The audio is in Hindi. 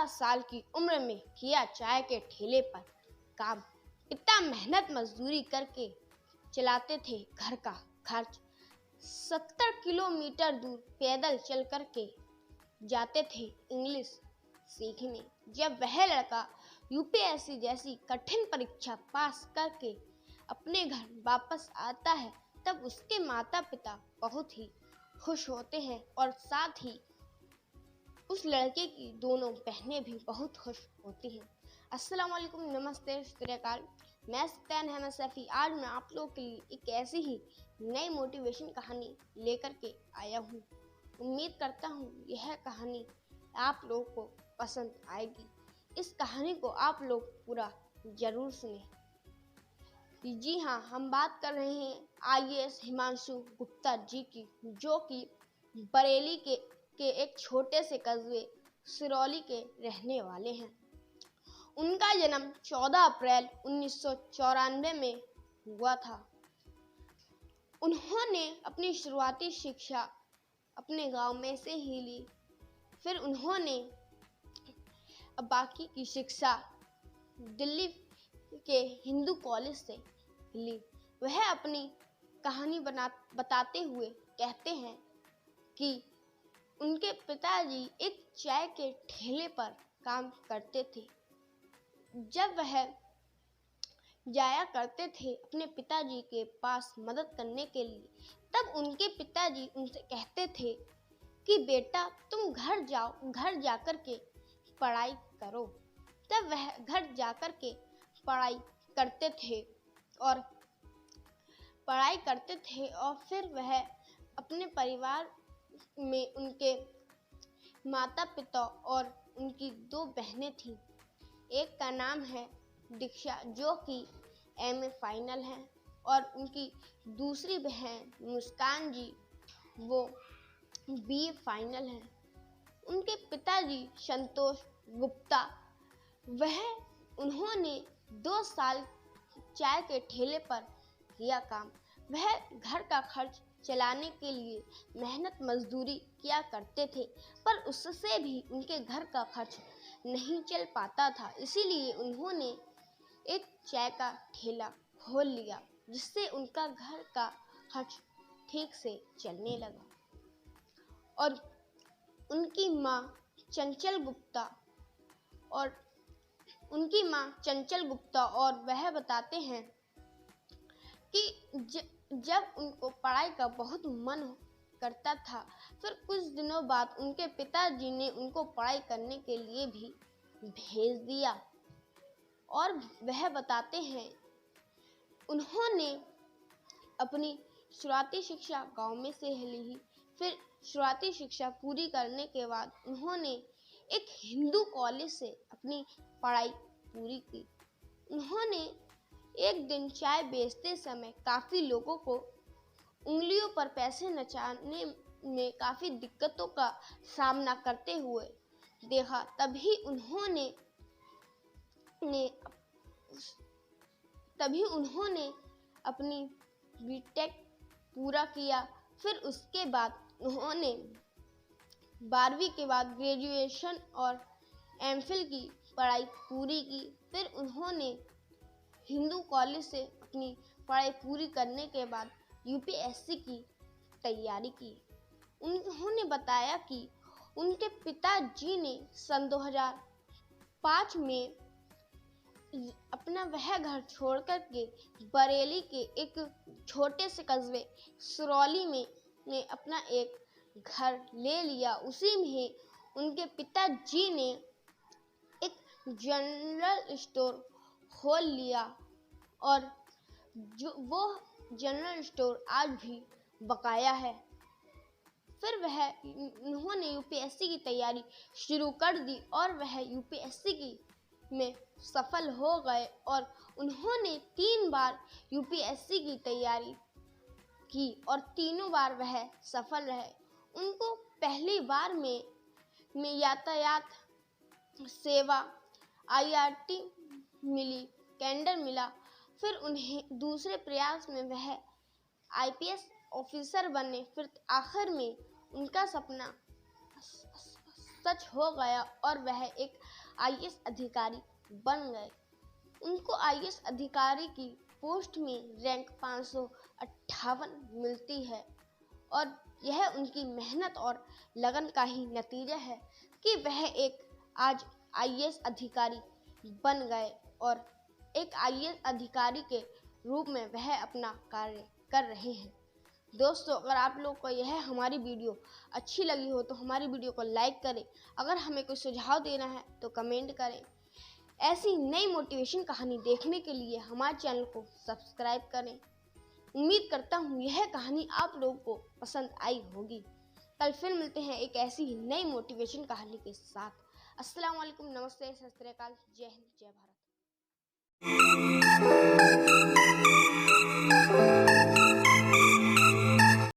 14 साल की उम्र में किया चाय के ठेले पर काम। पिता मेहनत मजदूरी करके चलाते थे घर का खर्च। 70 किलोमीटर दूर पैदल चल करके जाते थे इंग्लिश सीखने। जब वह लड़का यूपीएससी जैसी कठिन परीक्षा पास करके अपने घर वापस आता है, तब उसके माता पिता बहुत ही खुश होते हैं और साथ ही उस लड़के की दोनों बहनें भी बहुत खुश होती हैं। अस्सलाम वालेकुम, नमस्ते, सत श्री अकाल। मैं सत्यान अहमद सैफी आज मैं आप लोगों के लिए एक ऐसी ही नई मोटिवेशन कहानी लेकर के आया हूँ। उम्मीद करता हूँ यह कहानी आप लोगों को पसंद आएगी। इस कहानी को आप लोग पूरा जरूर सुनें। जी हाँ, हम बात कर रहे हैं आईएएस हिमांशु गुप्ता जी की, जो कि बरेली के एक छोटे से कस्बे सिरौली के रहने वाले हैं। उनका जन्म 14 अप्रैल 1994 में हुआ था। उन्होंने अपनी शुरुआती शिक्षा अपने गांव में से ही ली। फिर उन्होंने बाकी की शिक्षा दिल्ली के हिंदू कॉलेज से ली। वह अपनी कहानी बताते हुए कहते हैं कि उनके पिताजी एक चाय के ठेले पर काम करते थे। जब वह जाया करते थे अपने पिताजी के पास मदद करने के लिए, तब उनके पिताजी उनसे कहते थे कि बेटा तुम घर जाओ, घर जाकर के पढ़ाई करो। तब वह घर जाकर के पढ़ाई करते थे और फिर वह अपने परिवार में उनके माता पिता और उनकी 2 बहनें थीं। एक का नाम है दीक्षा, जो कि एमए फाइनल है, और उनकी दूसरी बहन मुस्कान जी, वो बीए फाइनल है। उनके पिताजी संतोष गुप्ता, उन्होंने 2 साल चाय के ठेले पर किया काम। वह घर का खर्च चलाने के लिए मेहनत मजदूरी किया करते थे, पर उससे भी उनके घर का खर्च नहीं चल पाता था। इसीलिए उन्होंने एक चाय का ठेला खोल लिया, जिससे उनका घर का खर्च ठीक से चलने लगा। और उनकी माँ चंचल गुप्ता और वह बताते हैं कि जब उनको पढ़ाई का बहुत मन करता था, फिर कुछ दिनों बाद उनके पिताजी ने उनको पढ़ाई करने के लिए भी भेज दिया। और वह बताते हैं उन्होंने अपनी शुरुआती शिक्षा गांव में से ली। फिर शुरुआती शिक्षा पूरी करने के बाद उन्होंने एक हिंदू कॉलेज से अपनी पढ़ाई पूरी की। उन्होंने एक दिन चाय बेचते समय काफ़ी लोगों को उंगलियों पर पैसे नचाने में काफ़ी दिक्कतों का सामना करते हुए देखा। तभी उन्होंने अपनी बीटेक पूरा किया। फिर उसके बाद उन्होंने 12वीं के बाद ग्रेजुएशन और एमफिल की पढ़ाई पूरी की। फिर उन्होंने हिंदू कॉलेज से अपनी पढ़ाई पूरी करने के बाद यूपीएससी की तैयारी की। उन्होंने बताया कि उनके पिताजी ने सन 2005 में अपना वह घर छोड़कर के बरेली के एक छोटे से कस्बे सिरौली में अपना एक घर ले लिया। उसी में उनके पिताजी ने एक जनरल स्टोर खोल लिया, और वो जनरल स्टोर आज भी बकाया है। फिर उन्होंने यूपीएससी की तैयारी शुरू कर दी और वह यूपीएससी में सफल हो गए, और उन्होंने 3 बार यूपीएससी की तैयारी की और तीनों बार वह सफल रहे। उनको पहली बार में यातायात सेवा आईआरटी मिली, टेंडर मिला। फिर उन्हें दूसरे प्रयास में वह आईपीएस ऑफिसर बने। फिर आखिर में उनका सपना सच हो गया और वह एक आईएएस अधिकारी बन गए। उनको आईएएस अधिकारी की पोस्ट में रैंक 558 मिलती है और यह उनकी मेहनत और लगन का ही नतीजा है कि वह एक आज आईएएस अधिकारी बन गए और एक आईएएस अधिकारी के रूप में वह अपना कार्य कर रहे हैं। दोस्तों, अगर आप लोग को यह हमारी वीडियो अच्छी लगी हो तो हमारी वीडियो को लाइक करें। अगर हमें कोई सुझाव देना है तो कमेंट करें। ऐसी नई मोटिवेशन कहानी देखने के लिए हमारे चैनल को सब्सक्राइब करें। उम्मीद करता हूँ यह कहानी आप लोगों को पसंद आई होगी। कल फिर मिलते हैं एक ऐसी ही नई मोटिवेशन कहानी के साथ। अस्सलाम वालेकुम, नमस्ते, सत श्री अकाल, जय हिंद, जय भारत।